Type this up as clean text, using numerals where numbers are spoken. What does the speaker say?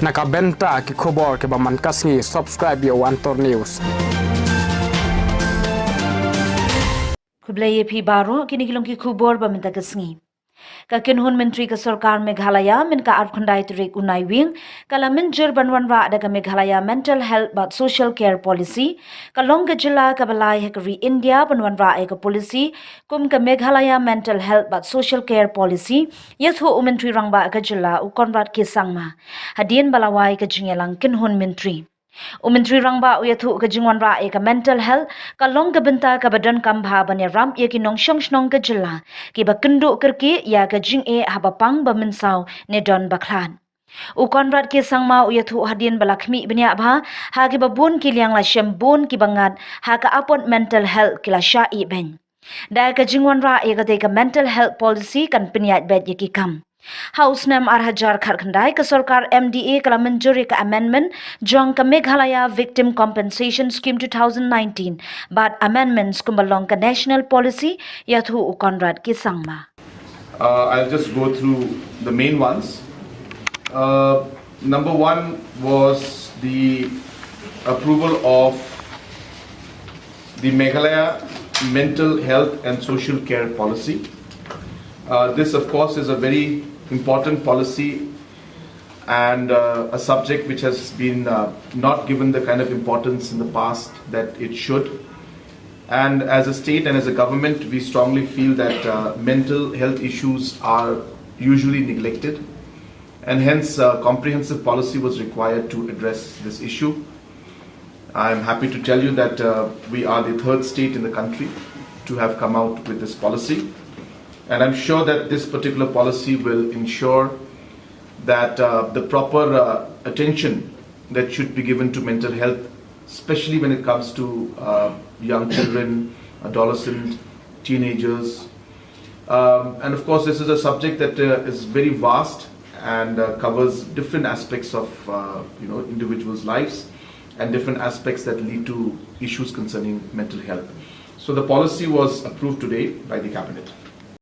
Nakabenta ki khobor ke baman kasngi subscribe yo Antor News. Kublai phi baro kini kilong ki khubor baminta kasngi. Ka kinhun menteri ka sarkar Meghalaya min ka arkhandai turik unai wing kala min jir banwanra daga Meghalaya Mental Health but Social Care Policy ka longa jylla ka balai hekari India banwanra ka policy kum ka Meghalaya Mental Health but Social Care Policy yathu menteri rangba ka jylla u konrad ki sangma hadien balawai ka jingelang kinhun menteri Umentri rangba uyathu ka jingwan ra ka mental health ka long ka benta ka badan kambha banya ram ye ki nong shong shnong ka jilla ki ba kendu kerki ya ka jing e habapang ba minsaw ne don baklan u konrad ki sangma uyathu hadin balakmi bnya bha ha ki babun ki liang la shembun ki bangat ha ka apon mental health ki la sha i ben da ka jingwan ra ka te ka mental health policy kan pinyat bet ye ki kam House Nam Arhajar Kharkhandai ka Sarkar MDA kala manjuri ka amendment jong ka Meghalaya Victim Compensation Scheme 2019 but amendments kumbalong ka national policy yathu u Conrad ki sangma. I'll just go through the main ones. Number one was the approval of the Meghalaya Mental Health and Social Care Policy. This, of course, is a very important policy and a subject which has been not given the kind of importance in the past that it should. And as a state and as a government, we strongly feel that mental health issues are usually neglected, and hence comprehensive policy was required to address this issue. I'm happy to tell you that we are the third state in the country to have come out with this policy. And I'm sure that this particular policy will ensure that the proper attention that should be given to mental health, especially when it comes to young children, adolescents, teenagers. And of course, this is a subject that is very vast and covers different aspects of individuals' lives and different aspects that lead to issues concerning mental health. So the policy was approved today by the Cabinet.